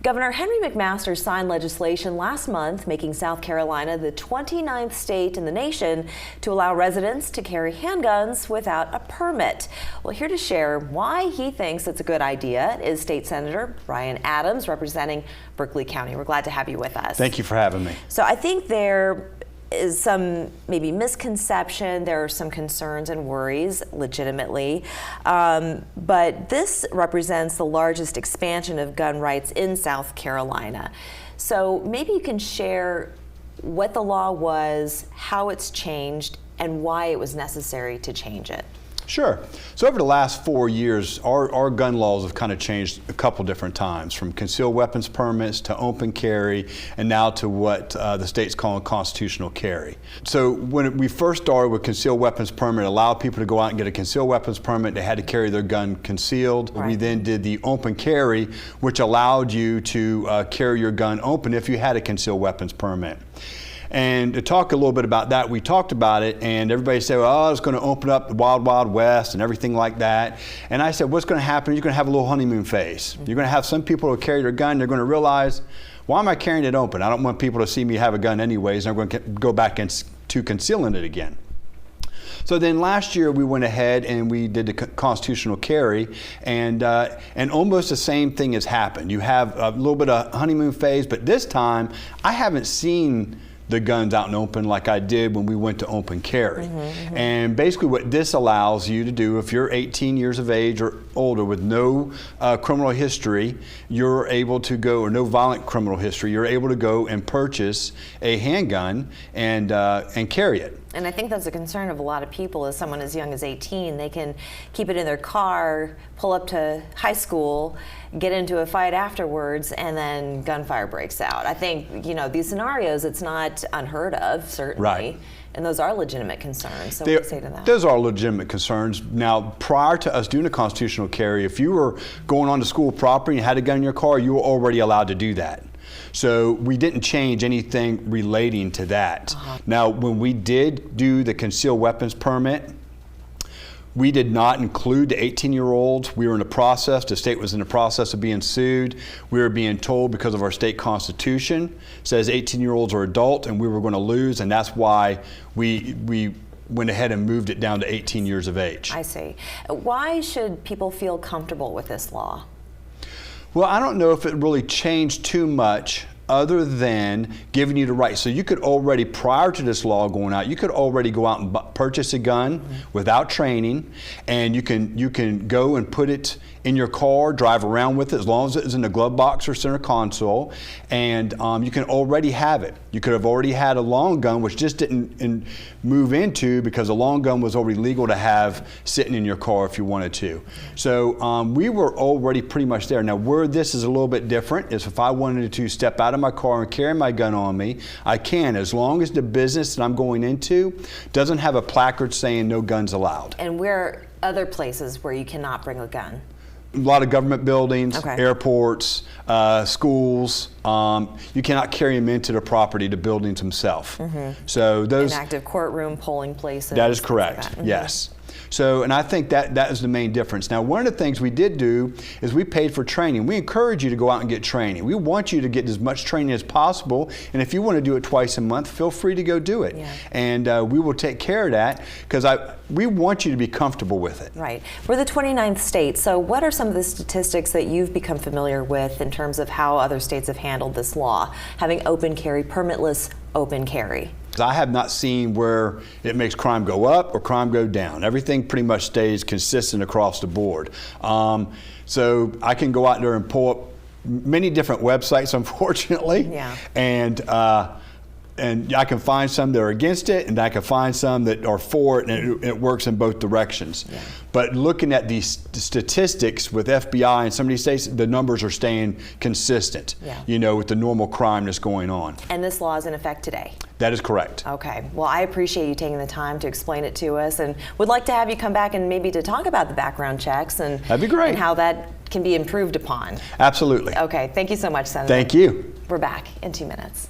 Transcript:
Governor Henry McMaster signed legislation last month making South Carolina the 29th state in the nation to allow residents to carry handguns without a permit. Well, here to share why he thinks it's a good idea is State Senator Brian Adams, representing Berkeley County. We're glad to have you with us. Thank you for having me. So I think there is some maybe misconception. There are some concerns and worries legitimately, but this represents the largest expansion of gun rights in South Carolina. So maybe you can share what the law was, how it's changed, and why it was necessary to change it. Sure. So over the last 4 years, our gun laws have kind of changed a couple different times, from concealed weapons permits to open carry, and now to what the state's calling constitutional carry. So when we first started with concealed weapons permit, it allowed people to go out and get a concealed weapons permit. They had to carry their gun concealed. Right. We then did the open carry, which allowed you to carry your gun open if you had a concealed weapons permit. And to talk a little bit about that, we talked about it, and everybody said, well, it's going to open up the wild, wild west and everything like that. And I said, what's going to happen? You're going to have a little honeymoon phase. You're going to have some people who carry their gun, they're going to realize, why am I carrying it open? I don't want people to see me have a gun anyways, and I'm going to go back to concealing it again. So then last year we went ahead and we did the constitutional carry, and almost the same thing has happened. You have a little bit of honeymoon phase, but this time I haven't seen the guns out and open like I did when we went to open carry. And basically what this allows you to do, if you're 18 years of age or older with no criminal history, you're able to go, or no violent criminal history, you're able to go and purchase a handgun and carry it. And I think that's a concern of a lot of people. As someone as young as 18, they can keep it in their car, pull up to high school, get into a fight afterwards, and then gunfire breaks out. I think, you know, these scenarios, it's not unheard of, certainly. Right. And those are legitimate concerns. So what do you say to that? Those are legitimate concerns. Now, prior to us doing a constitutional carry, if you were going onto school property and had a gun in your car, you were already allowed to do that. So we didn't change anything relating to that. Now, when we did do the concealed weapons permit, we did not include the 18-year-olds. We were in the process, the state was in the process of being sued. We were being told, because of our state constitution, says 18-year-olds are adult, and we were going to lose, and that's why we went ahead and moved it down to 18 years of age. I see. Why should people feel comfortable with this law? Well, I don't know if it really changed too much other than giving you the right. So you could already, prior to this law going out, you could already go out and purchase a gun without training, and you can go and put it in your car, drive around with it, as long as it's in the glove box or center console, and you can already have it. You could have already had a long gun, which just didn't move into, because a long gun was already legal to have sitting in your car if you wanted to. So we were already pretty much there. Now, where this is a little bit different is if I wanted to step out of my car and carry my gun on me, I can, as long as the business that I'm going into doesn't have a placard saying no guns allowed. And where are other places where you cannot bring a gun? A lot of government buildings, airports, schools. You cannot carry them into the property, the buildings themselves. So those an active courtroom, polling places. That is correct. Like that. Yes. So, and I think that is the main difference. Now, one of the things we did do is we paid for training. We encourage you to go out and get training. We want you to get as much training as possible, and if you want to do it twice a month, feel free to go do it. And we will take care of that, because we want you to be comfortable with it. Right. We're the 29th state, so what are some of the statistics that you've become familiar with in terms of how other states have handled this law, having open carry, permitless open carry? I have not seen where it makes crime go up or crime go down. Everything pretty much stays consistent across the board. So I can go out there and pull up many different websites, unfortunately, and I can find some that are against it, and I can find some that are for it, and it works in both directions. But looking at these statistics with FBI and some of these states, the numbers are staying consistent, you know, with the normal crime that's going on. And this law is in effect today? That is correct. Okay. Well, I appreciate you taking the time to explain it to us, and would like to have you come back and maybe to talk about the background checks and, that'd be great, and how that can be improved upon. Absolutely. Okay. Thank you so much, Senator. Thank you. We're back in 2 minutes.